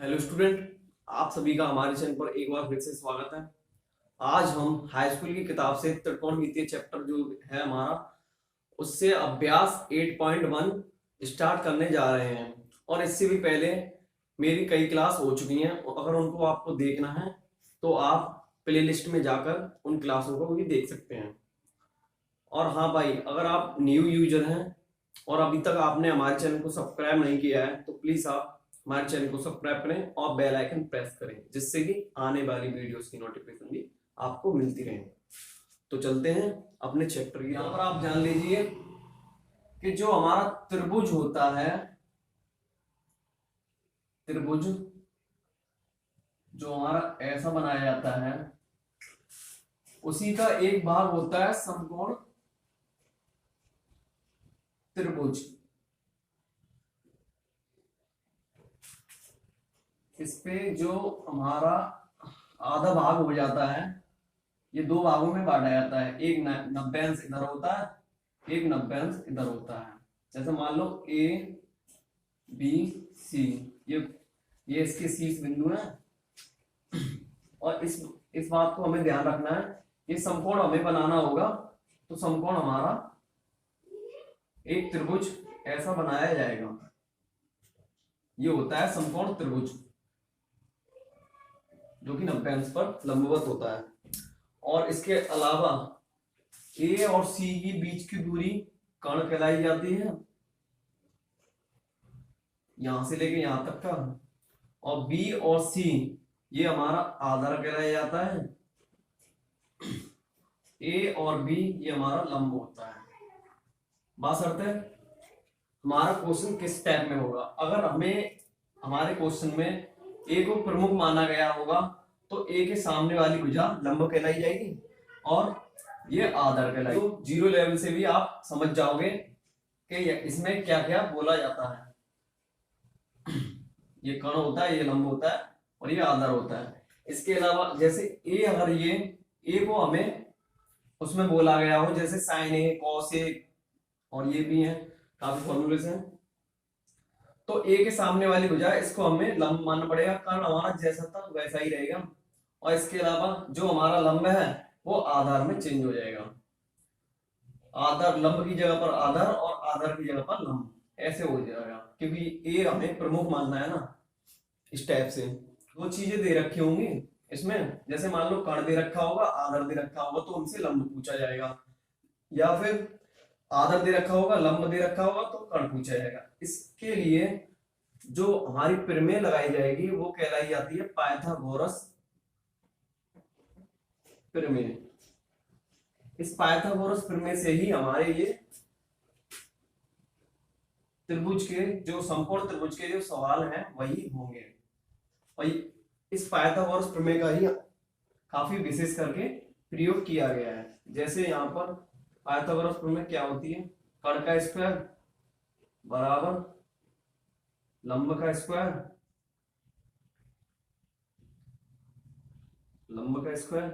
Hello student, आप सभी का हमारे चैनल पर एक बार फिर से स्वागत है। आज हम हाई स्कूल की किताब से त्रिकोणमितीय चैप्टर जो है हमारा, उससे अभ्यास 8.1 स्टार्ट करने जा रहे हैं। और इससे भी पहले मेरी कई क्लास हो चुकी हैं, अगर उनको आपको देखना है तो आप प्लेलिस्ट में जाकर उन क्लासों को भी देख सकते हैं। और हाँ भाई, अगर आप न्यू यूजर हैं और अभी तक आपने हमारे चैनल को सब्सक्राइब नहीं किया है तो प्लीज आप हमारे चैनल को सब्सक्राइब करें और बेल आइकन प्रेस करें, जिससे कि आने वाली वीडियोस की नोटिफिकेशन भी आपको मिलती रहे। तो चलते हैं अपने चैप्टर की। यहाँ पर आप जान लीजिए कि जो हमारा त्रिभुज होता है, त्रिभुज जो हमारा ऐसा बनाया जाता है, उसी का एक भाग होता है समकोण त्रिभुज। इस पे जो हमारा आधा भाग हो जाता है, ये दो भागों में बांटा जाता है। एक 90 अंश इधर होता है, एक 90 अंश इधर होता है। जैसे मान लो ए बी सी, ये इसके शीर्ष बिंदु है। और इस बात को हमें ध्यान रखना है, ये समकोण हमें बनाना होगा। तो समकोण हमारा एक त्रिभुज ऐसा बनाया जाएगा, ये होता है समकोण त्रिभुज, जो कि 90 अंश पर लंबवत होता है। और इसके अलावा ए और सी की बीच की दूरी कर्ण कहलाई जाती है, यहां से लेके यहां तक का। और बी और सी ये हमारा आधार कहलाया जाता है। ए और बी ये हमारा लंब होता है। बात करते हैं हमारा क्वेश्चन किस टाइप में होगा। अगर हमें हमारे क्वेश्चन में ए को प्रमुख माना गया होगा तो ए के सामने वाली भुजा लंब कहलाई जाएगी और ये आधार कहलाएगी। तो जीरो लेवल से भी आप समझ जाओगे कि इसमें क्या क्या बोला जाता है। ये कर्ण होता है, ये लंब होता है और ये आधार होता है। इसके अलावा जैसे ए, अगर ये ए को हमें उसमें बोला गया हो, जैसे साइन ए, कॉस ए, और ये भी है, काफी फॉर्मूले हैं। तो ए के सामने वाली भुजा, इसको हमें लंब मानना पड़ेगा। कर्ण हमारा जैसा था वैसा ही रहेगा। और इसके अलावा जो हमारा लंब है वो आधार में चेंज हो जाएगा। आधार लंब की जगह पर आधार और आधार की जगह पर लंब, ऐसे हो जाएगा, क्योंकि ए हमें प्रमुख मानना है ना। इस टाइप से वो चीजें दे रखी होंगी इसमें, जैसे मान लो कर्ण दे रखा होगा, आधार दे रखा होगा तो उनसे लंब पूछा जाएगा, या फिर आधार दे रखा होगा, लंब दे रखा होगा तो कर्ण पूछा जाएगा। इसके लिए जो हमारी प्रमेय लगाई जाएगी वो कहलाई जाती है पाइथागोरस प्रमेय। इस पाइथागोरस प्रमेय से ही हमारे ये त्रिभुज के, जो समकोण त्रिभुज के जो सवाल हैं वही होंगे। और इस पाइथागोरस प्रमेय का ही काफी विशेष करके प्रयोग किया गया है। जैसे यहाँ पर पाइथागोरस प्रमेय क्या होती है, कर्ण का स्क्वायर बराबर लंब का स्क्वायर, लंब का स्क्वायर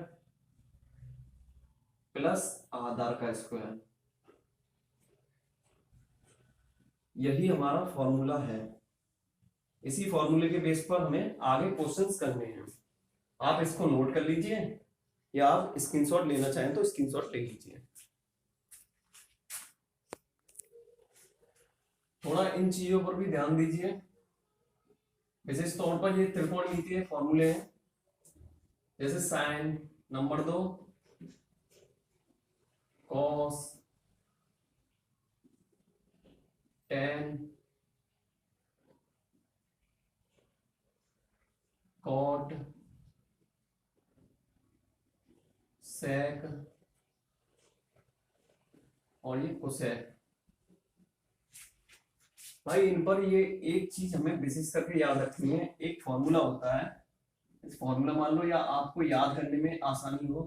प्लस आधार का स्क्वायर, यही हमारा फॉर्मूला है। इसी फॉर्मूले के बेस पर हमें आगे क्वेश्चंस करने हैं। आप इसको नोट कर लीजिए, या आप स्क्रीनशॉट लेना चाहें तो स्क्रीनशॉट ले लीजिए। थोड़ा इन चीजों पर भी ध्यान दीजिए। विशेष तौर पर ये त्रिकोणमितीय फॉर्मूले हैं, जैसे sine number 2, cos, tan, cot, sec और ये कोसेक। भाई इन पर ये एक चीज हमें विशेष करके याद रखनी है, एक फॉर्मूला होता है। इस फॉर्मूला मान लो, या आपको याद करने में आसानी हो,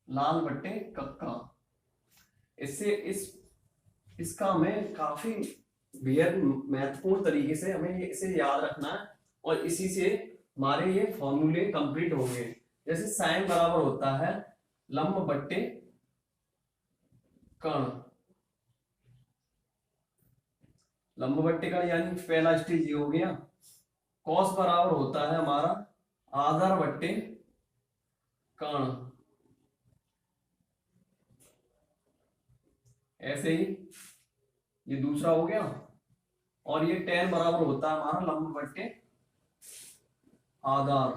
लाल बट्टे कक्का। इससे इसका हमें काफी बेहद महत्वपूर्ण तरीके से हमें इसे याद रखना है, और इसी से हमारे ये फॉर्मूले कंप्लीट होंगे। जैसे साइन बराबर होता है लंब बट्टे कर्ण, लंब बट्टे कर्ण यानी पहला स्टेज ये हो गया। कॉस बराबर होता है हमारा आधार बट्टे कर्ण, ऐसे ही ये दूसरा हो गया। और ये tan बराबर होता है हमारा लंब बट्टे आधार।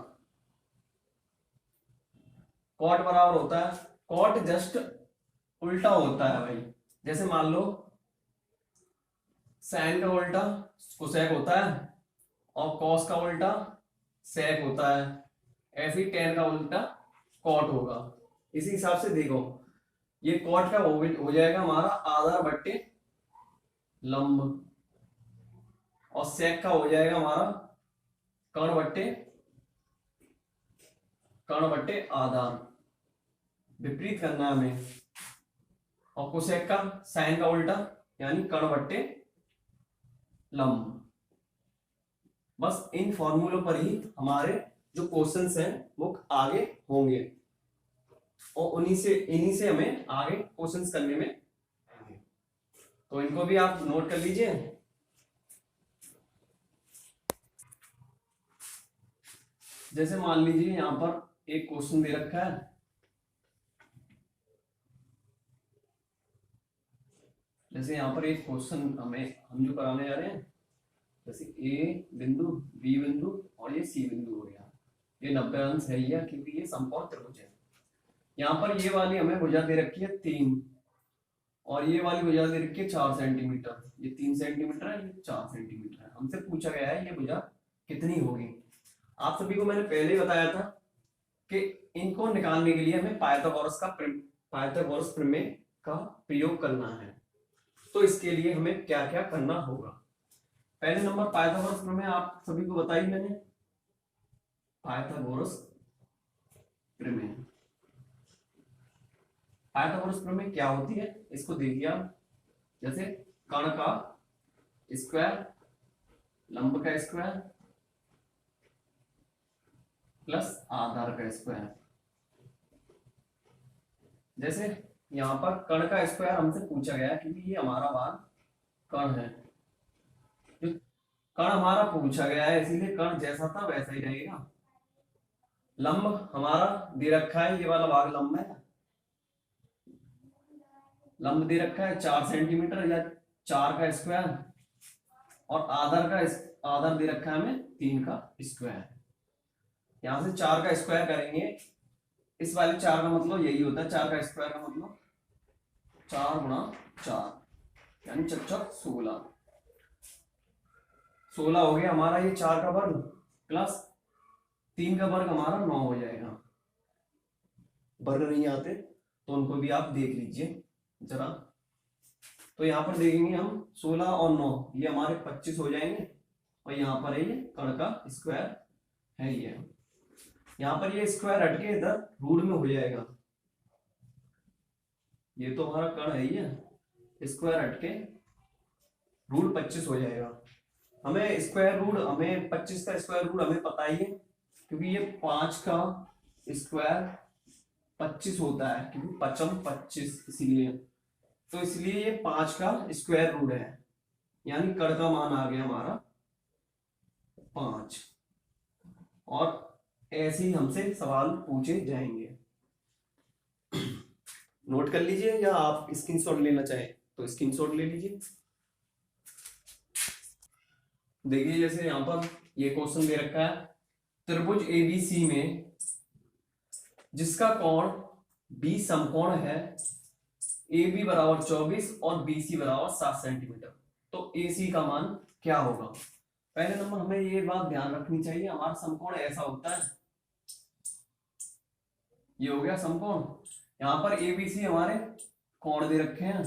कॉट बराबर होता है, कॉट जस्ट उल्टा होता है भाई, जैसे मान लो साइन का उल्टा कोसेक होता है और कॉस का उल्टा सेक होता है, ऐसे ही tan का उल्टा कॉट होगा। इसी हिसाब से देखो, ये कॉट का हो जाएगा हमारा आधार बट्टे लंब, और सेक का हो जाएगा हमारा कर्ण बट्टे आधार। विपरीत करना है हमें। और कोसेक का साइन का उल्टा यानी कर्ण बट्टे लंब। बस इन फॉर्मूलों पर ही हमारे जो क्वेश्चंस हैं वो आगे होंगे, और इन्हीं से हमें आगे क्वेश्चंस करने में आएंगे। तो इनको भी आप नोट कर लीजिए। जैसे मान लीजिए यहां पर एक क्वेश्चन दे रखा है, जैसे यहाँ पर एक क्वेश्चन हम जो कराने जा रहे हैं, जैसे ए बिंदु, बी बिंदु और ये सी बिंदु हो गया, ये 90 अंश है ही है क्योंकि ये समकोण त्रिभुज है। यहाँ पर ये वाली हमें भुजा दे रखी है 3 और ये वाली भुजा दे रखी है 4 सेंटीमीटर, ये 3 सेंटीमीटर है, ये 4 सेंटीमीटर है। हमसे पूछा गया है ये भुजा कितनी होगी। आप सभी को मैंने पहले ही बताया था कि इनको निकालने के लिए हमें पाइथागोरस प्रमेय का प्रयोग करना है। तो इसके लिए हमें क्या क्या करना होगा। पहले नंबर पाइथागोरस प्रमेय आप सभी को बताई मैंने, पाइथागोरस प्रमेय। पाइथागोरस प्रमेय क्या होती है इसको देखिए आप। जैसे कर्ण का स्क्वायर, लंब का स्क्वायर प्लस आधार का स्क्वायर। जैसे यहां पर कर्ण का स्क्वायर हमसे पूछा गया क्योंकि ये हमारा भाग कर्ण है, जो कर्ण हमारा पूछा गया है इसीलिए कर्ण जैसा था वैसा ही रहेगा। लंब हमारा दे रखा है, ये वाला भाग लंब है, लंब दे रखा है 4 सेंटीमीटर या 4 का स्क्वायर, और आधार दे रखा है हमें 3 का स्क्वायर। यहां से 4 का स्क्वायर करेंगे, इस वाले 4 का मतलब यही होता है, 4 का स्क्वायर का मतलब 4 गुणा 4 यानी 16। 16 हो गया हमारा ये 4 का वर्ग प्लस 3 का वर्ग हमारा 9 हो जाएगा। वर्ग नहीं आते तो उनको भी आप देख लीजिए जरा। तो यहाँ पर देखेंगे हम 16 और 9 ये हमारे 25 हो जाएंगे, और यहाँ पर है ये कर्ण का स्क्वायर है ये। यहाँ पर ये स्क्वायर हटके इधर रूट में हो जाएगा, ये तो हमारा कर्ण है ये, स्क्वायर हटके रूट 25 हो जाएगा। हमें स्क्वायर रूट, हमें 25 का स्क्वायर रूट हमें पता ही है क्योंकि ये 5 का स्क्वायर 25 होता है, क्योंकि 5 25 इसीलिए, तो इसलिए ये 5 का स्क्वायर रूट है, यानी कर्ण का मान आ गया हमारा 5। और ऐसे ही हमसे सवाल पूछे जाएंगे। नोट कर लीजिए या आप स्क्रीनशॉट लेना चाहें तो स्क्रीनशॉट ले लीजिए। देखिए जैसे यहां पर ये क्वेश्चन दे रखा है, त्रिभुज एबीसी में जिसका कोण बी समकोण है, ए बी बराबर 24 और बी सी बराबर 7 सेंटीमीटर, तो ए सी का मान क्या होगा। पहले नंबर हमें ये बात ध्यान रखनी चाहिए, हमारा समकोण ऐसा होता है, ये हो गया समकोण। यहाँ पर ए बी सी हमारे कोण दे रखे हैं,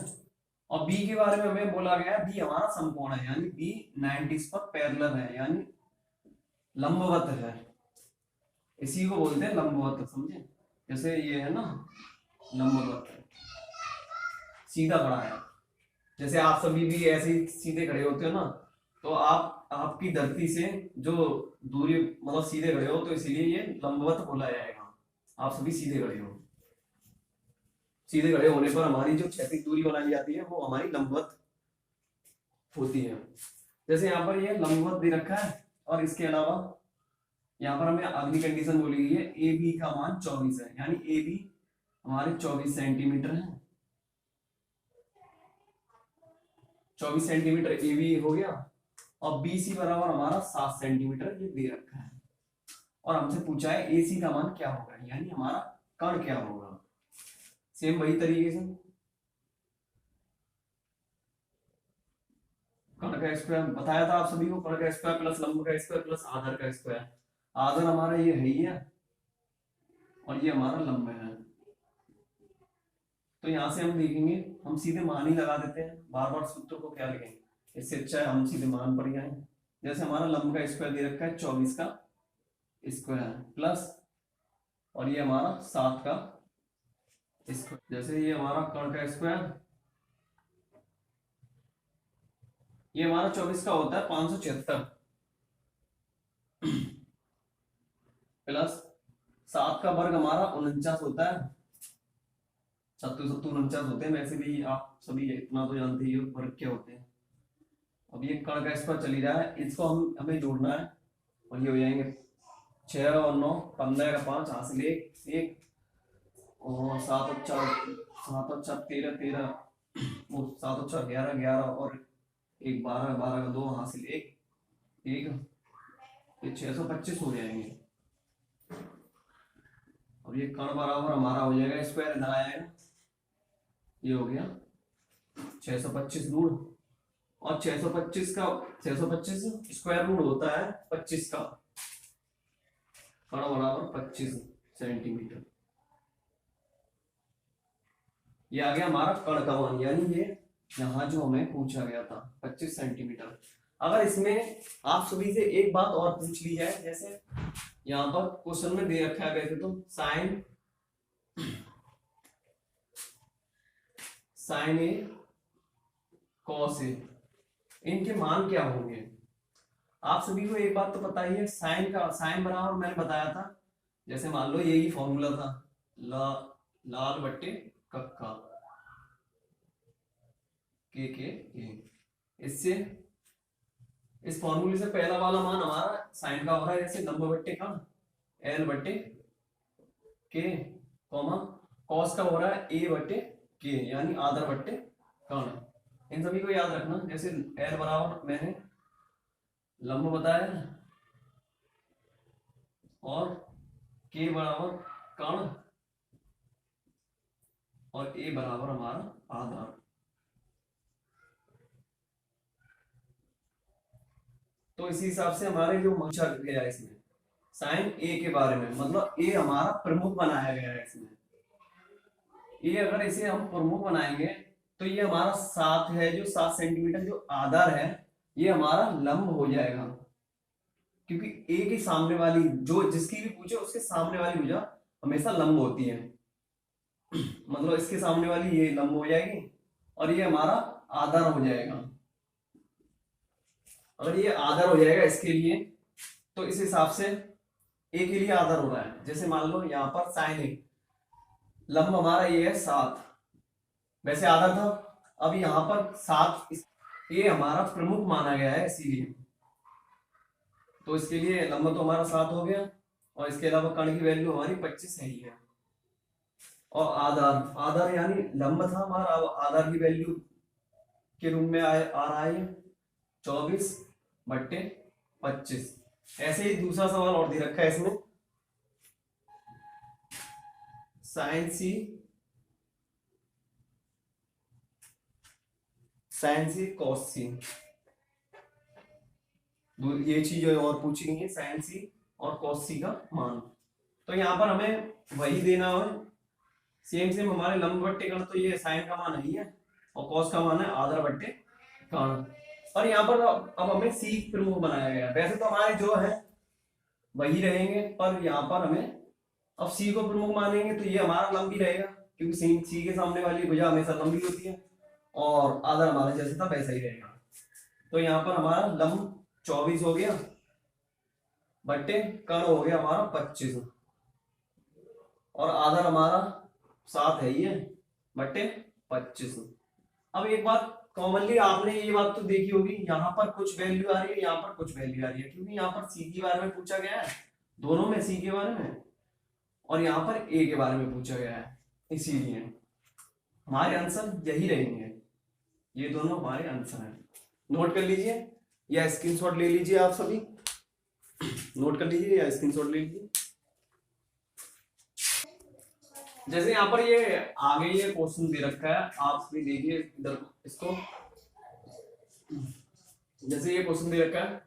और बी के बारे में हमें बोला गया है बी हमारा समकोण है, यानी बी 90 पर पैरेलल है, यानी लंबवत है, इसी को बोलते हैं लंबवत, समझे। जैसे ये है ना लंबवत, सीधा खड़ा है। जैसे आप सभी भी ऐसे ही सीधे खड़े होते हो ना, तो आपकी धरती से जो दूरी मतलब सीधे खड़े हो, तो इसीलिए ये लंबवत बोला जाएगा। आप सभी सीधे खड़े हो, सीधे खड़े होने पर हमारी जो क्षैतिज दूरी बनाई जाती है वो हमारी लंबवत होती है। जैसे यहाँ पर ये लंबवत दे रखा है, और इसके अलावा यहाँ पर हमें अगली कंडीशन बोली गई है ए बी का मान 24 है, यानी ए बी हमारे 24 सेंटीमीटर है। 24 सेंटीमीटर ए बी हो गया, और बी सी बराबर हमारा 7 सेंटीमीटर ये दे रखा है, और हमसे पूछा है ए सी का मान क्या होगा, यानी हमारा कण क्या होगा। सेम वही तरीके से कण का स्क्वायर बताया था आप सभी को, कण का स्क्वायर प्लस लंब का स्क्वायर प्लस आधार का स्क्वायर। आधार हमारा ये है ही है, और ये हमारा लंब है। तो यहां से हम देखेंगे, हम सीधे मान ही लगा देते हैं, बार बार सूत्र को क्या लिखेंगे, इससे अच्छा है हम सीधे मान पर जाएं। जैसे हमारा लंब का स्क्वायर दे रखा है 24 का स्क्वायर प्लस, और ये हमारा 7 का स्क्वायर। जैसे ये हमारा कण का स्क्वायर, ये हमारा 24 का होता है 576 प्लस 7 का वर्ग हमारा 49 होता है, 49 होते हैं। वैसे भी आप सभी इतना तो जानते ही हो वर्ग क्या होते हैं। अब ये कण का स्क्वायर चली रहा है, इसको हमें जोड़ना है, और ये हो जाएंगे 6 और 9 15 का 5 हासिल 1 और 7 और 4 13 13 वो 7 और 4 11 11 और 1 12 12 का 2 हासिल 1 ये 625 हो जाएंगे। अब ये कण बराबर हमारा हो जाएगा, स्क्वायर इधर आएगा, ये हो गया 625 रूट, और 625 का 625 स्क्वायर रूट होता है 25 का, कण बराबर 25 सेंटीमीटर। ये आ गया हमारा कण का मान, यानी ये यहाँ जो हमें पूछा गया था 25 सेंटीमीटर। अगर इसमें आप सभी से एक बात और पूछ ली जाए, जैसे यहाँ पर क्वेश्चन में दे रखा है वैसे तो साइन ए कॉस ए, इनके मान क्या होंगे। आप सभी को एक बात तो पता ही है, साइन बराबर मैंने बताया था, जैसे मान लो यही फॉर्मूला था, लाल बट्टे कक्का के, इससे इस फॉर्मूले से पहला वाला मान हमारा साइन का हो रहा है, जैसे लंब बट्टे का एल बट्टे के, कॉमा कॉस का हो रहा है ए बट्टे के, यानी आधार बट्टे कण। इन सभी को याद रखना, जैसे एल बराबर मैंने लंब बताया, और के बराबर कण, और ए बराबर हमारा आधार। तो इसी हिसाब से हमारे जो पूछा गया है इसमें साइन ए के बारे में, मतलब ए हमारा प्रमुख बनाया गया है इसमें। ये अगर इसे हम प्रमुख बनाएंगे तो ये हमारा 7 है, जो 7 सेंटीमीटर जो आधार है ये हमारा लंब हो जाएगा, क्योंकि ए के सामने वाली जो जिसकी भी पूछे उसके सामने वाली भुजा हमेशा लंब होती है। मतलब इसके सामने वाली ये लंब हो जाएगी, और ये हमारा आधार हो जाएगा। अगर ये आधार हो जाएगा इसके लिए, तो इस हिसाब से ए के लिए आधार हो रहा है। जैसे मान लो यहाँ पर साइन ए, लंब हमारा ये है 7, वैसे आधार था, अब यहाँ पर 7 ये हमारा प्रमुख माना गया है इसीलिए, तो इसके लिए लंब तो हमारा 7 हो गया, और इसके अलावा कण की वैल्यू हमारी 25 है ही है। और आधार यानी लंब था हमारा, आधार की वैल्यू के रूप में आ रहा है 24/25। ऐसे ही दूसरा सवाल और दे रखा है इसमें, साइन सी कॉस सी, ये चीज और पूछी गई है, साइन सी और कॉस सी का मान। तो यहाँ पर हमें वही देना है, सेम हमारे लंब बट्टे कण, तो ये साइन का मान नहीं है, और कॉस का मान है आधार बट्टे कण। और यहाँ पर अब हमें सी प्रमुख बनाया गया, वैसे तो हमारे जो है वही रहेंगे, पर यहाँ पर हमें अब सी को प्रमुख मानेंगे तो ये हमारा लंबी रहेगा, क्योंकि सी के सामने वाली भुजा हमेशा लंबी होती है, और आधार हमारा जैसे था वैसा ही रहेगा। तो यहाँ पर हमारा लंब 24 हो गया, बट्टे कण हो गया हमारा 25, और आधार हमारा 7 है ये, बट्टे 25। अब एक बात कॉमनली आपने ये बात तो देखी होगी, यहाँ पर कुछ वैल्यू आ रही है, यहाँ पर कुछ वैल्यू आ रही है, क्योंकि यहाँ पर सी के बारे में पूछा गया है, दोनों में सी के बारे में, और यहाँ पर ए के बारे में पूछा गया है, इसीलिए हमारे आंसर यही रहेंगे, ये दोनों हमारे आंसर हैं। नोट कर लीजिए या स्क्रीनशॉट ले लीजिए, आप सभी नोट कर लीजिए या स्क्रीनशॉट ले लीजिए। जैसे यहाँ पर ये आगे ये क्वेश्चन दे रखा है, आप भी देखिए इधर इसको, जैसे ये क्वेश्चन दे रखा है,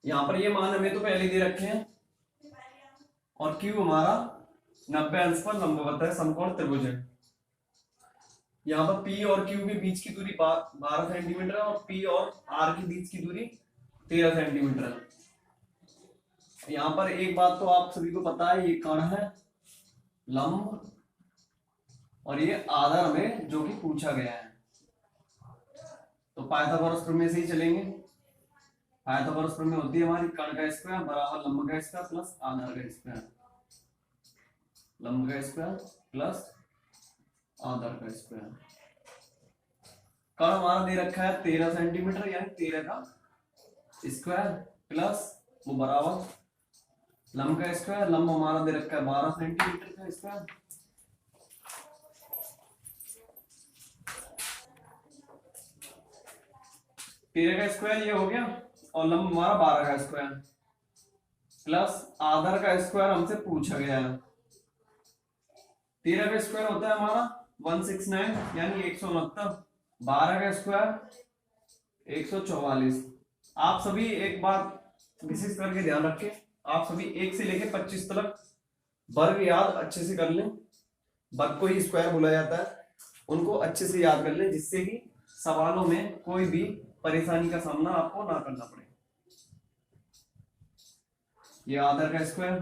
यहाँ पर ये मान हमें तो पहले दे रखे हैं, और क्यू हमारा 90 अंश पर लंबवत है, समकोण त्रिभुज है। यहाँ पर P और Q के बीच की दूरी 12 सेंटीमीटर है, और P और R के बीच की दूरी 13 सेंटीमीटर है। यहाँ पर एक बात तो आप सभी को पता है, ये कण है लंब, और ये आधार हमें जो कि पूछा गया है, तो पाइथागोरस प्रमेय से ही चलेंगे। पाइथागोरस प्रमेय होती है हमारी कण का स्क्वायर बराबर लंब का स्क्वायर प्लस आधार का स्क्वायर, लंब का स्क्वायर प्लस आधार का स्क्वायर। कण हमारा दे रखा है 13 सेंटीमीटर, यानी 13 का स्क्वायर प्लस वो बराबर लंब का स्क्वायर, लंब हमारा दे रखा है 12 सेंटीमीटर का स्क्वायर, तेरह का स्क्वायर ये हो गया, और लंब हमारा 12 का स्क्वायर प्लस आधार का स्क्वायर हमसे पूछा गया है। 13 का स्क्वायर होता है हमारा 169 यानी 169, 12 का स्क्वायर 144। आप सभी एक बात विशेष करके ध्यान रखें, आप सभी 1 से लेकर 25 तक वर्ग याद अच्छे से कर लें, वर्ग को ही स्क्वायर बोला जाता है, उनको अच्छे से याद कर लें, जिससे कि सवालों में कोई भी परेशानी का सामना आपको ना करना पड़े। ये आधार का स्क्वायर,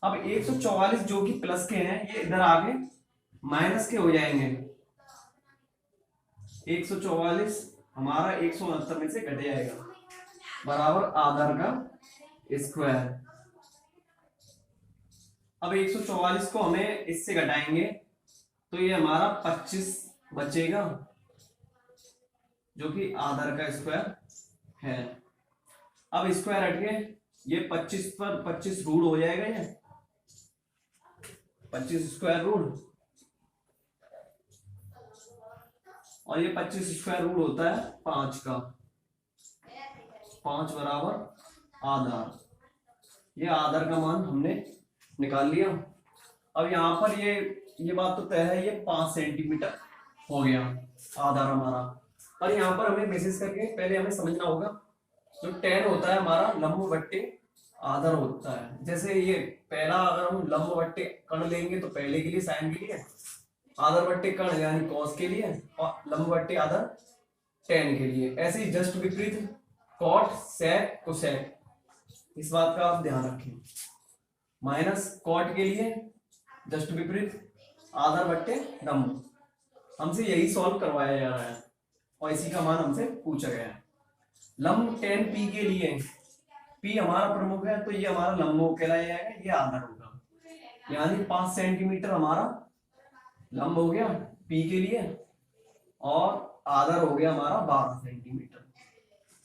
अब 144 जो कि प्लस के हैं, ये इधर आके माइनस के हो जाएंगे। 144 हमारा 169 में से घट जाएगा, बराबर आधार का स्क्वायर। अब 144 को हमें इससे घटाएंगे तो ये हमारा 25 बचेगा, जो कि आधार का स्क्वायर है। अब स्क्वायर हट के ये 25 पर 25 रूट हो जाएगा, ये 25 स्क्वायर रूट, और ये 25 स्क्वायर रूट होता है 5 का, 5 बराबर आधार। ये आधार का मान हमने निकाल लिया। अब यहाँ पर ये बात तो तय है, ये 5 सेंटीमीटर हो गया आधार हमारा। और यहाँ पर हमें विशेष करके पहले हमें समझना होगा, जो tan होता है हमारा लंब बट्टे आधार होता है। जैसे ये पहला अगर हम लंब बट्टे कण लेंगे तो पहले के लिए साइन के लिए, आधार बट्टे कण यानी कॉस के लिए, और लंब बट्टे आधार tan के लिए। ऐसे ही जस्ट विपरीत कॉट सेक कोसेक, इस बात का आप ध्यान रखें। माइनस कॉट के लिए जस्ट विपरीत आधार बट्टे लंब, हमसे यही सॉल्व करवाया जा रहा है और इसी का मान हमसे पूछा गया है। लंब tan p के लिए, p हमारा प्रमुख है तो ये हमारा लंब कहलाया जाएगा, ये आधार होगा, यानी 5 सेंटीमीटर हमारा लंब हो गया p के लिए, और आधार हो गया हमारा 12 सेंटीमीटर।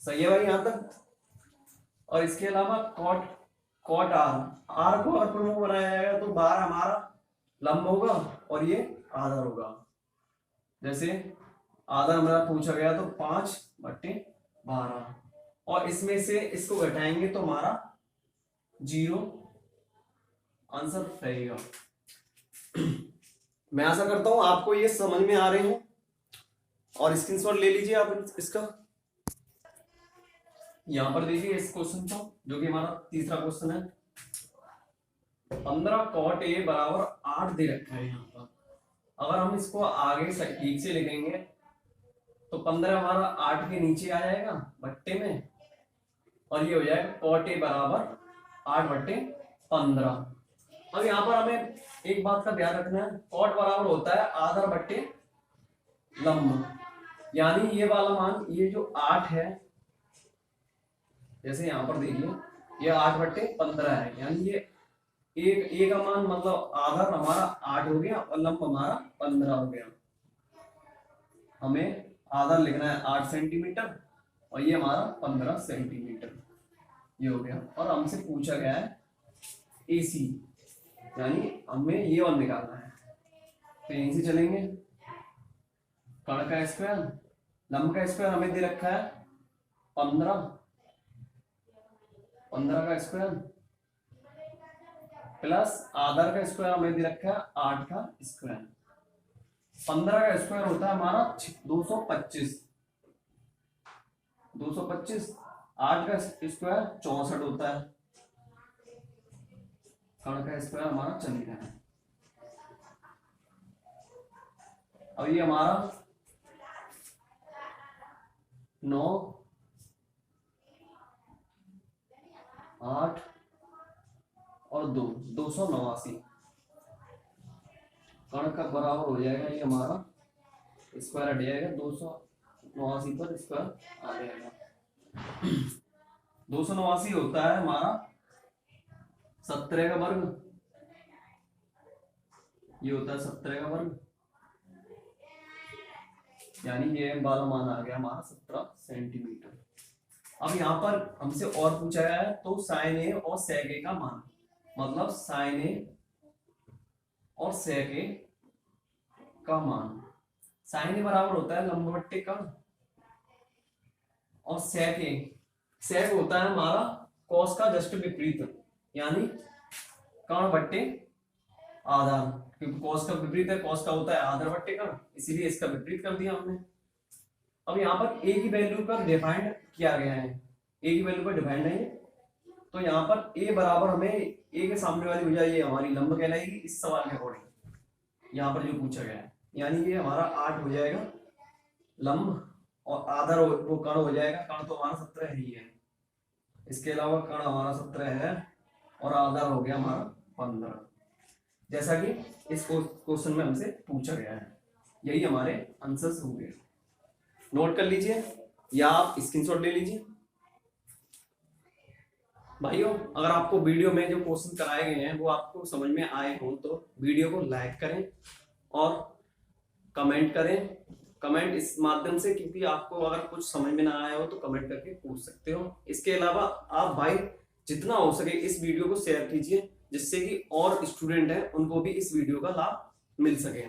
सही है भाई यहाँ तक। और इसके अलावा कॉट आर को और प्रमुख बनाया जाएगा तो 12 हमारा लंब होगा और ये आधार होगा। जैसे आधार हमारा पूछा गया तो 5/12, और इसमें से इसको घटाएंगे तो हमारा 0 आंसर रहेगा। मैं आशा करता हूं आपको ये समझ में आ रहे हैं, और स्क्रीनशॉट ले लीजिए आप इसका। यहां पर देखिए इस क्वेश्चन को, जो कि हमारा तीसरा क्वेश्चन है। 15 cot a बराबर 8 दे रखा है यहाँ पर। अगर हम इसको आगे ठीक से लिखेंगे तो 15 हमारा 8 के नीचे आ जाएगा बट्टे में, और ये हो जाएगा cot a बराबर 8/15। अब यहाँ पर हमें एक बात का ध्यान रखना है, cot बराबर होता है आधार बट्टे लंब, यानी ये वाला मान, ये जो 8 है, जैसे यहाँ पर देखिए ये 8/15 है, यानी ये एक का मान मतलब आधार हमारा 8 हो गया और लंब हमारा 15 हो गया। हमें आधार लिखना है 8 सेंटीमीटर और ये हमारा 15 सेंटीमीटर, ये हो गया। और हमसे पूछा गया है AC, यानी हमें ये वाला निकालना है। तो यहीं से चलेंगे, कर्ण का स्क्वायर, लंब का स्क्वायर हमें दे रखा है 15, 15 का स्क्वायर प्लस आधार का स्क्वायर हमें दे रखा है 8 का स्क्वायर। 15 का स्क्वायर होता है हमारा 225, 225। 8 का स्क्वायर 64 होता है। कर्ण का स्क्वायर हमारा चल ही रहा है। अब ये हमारा 9, 8 और 2, 289। कर्ण का बराबर हो जाएगा ये हमारा स्क्वायर हट जाएगा, 289 पर स्क्वायर आ जाएगा। 289 होता है हमारा 17 का वर्ग, ये होता है 17 का वर्ग, यानी ये वाला मान आ गया हमारा 17 सेंटीमीटर। अब यहाँ पर हमसे और पूछा गया है तो साइन ए और सेक ए का मान, मतलब साइन ए और सेक ए का मान। साइन ए बराबर होता है लंब बट्टे कर्ण, और सेक होता है हमारा कॉस का जस्ट विपरीत, यानी कर्ण बट्टे आधार, क्योंकि कॉस का विपरीत है, कॉस का होता है आधार बट्टे कर्ण, इसीलिए इसका विपरीत कर दिया हमने। अब यहाँ पर ए की वैल्यू पर डिफाइंड किया गया है, ए की वैल्यू पर डिफाइंड है, तो यहाँ पर ए बराबर हमें ए के सामने वाली भुजा ये हमारी लंब कहलाएगी इस सवाल के अकॉर्डिंग, यहाँ पर जो पूछा गया है। यानी ये हमारा 8 हो जाएगा लंब, और आधार वो कर्ण हो जाएगा, कर्ण तो हमारा 17 ही है, इसके अलावा कर्ण हमारा 17 है और आधार हो गया हमारा 15, जैसा कि इस क्वेश्चन में हमसे पूछा गया है। यही हमारे आंसर्स होंगे। नोट कर लीजिए या आप स्क्रीनशॉट ले लीजिए। भाइयों, अगर आपको वीडियो में जो क्वेश्चन कराए गए हैं वो आपको समझ में आए हो तो वीडियो को लाइक करें और कमेंट करें। कमेंट इस माध्यम से, क्योंकि आपको अगर कुछ समझ में ना आया हो तो कमेंट करके पूछ सकते हो। इसके अलावा आप भाई जितना हो सके इस वीडियो को शेयर कीजिए, जिससे कि और स्टूडेंट हैं उनको भी इस वीडियो का लाभ मिल सके।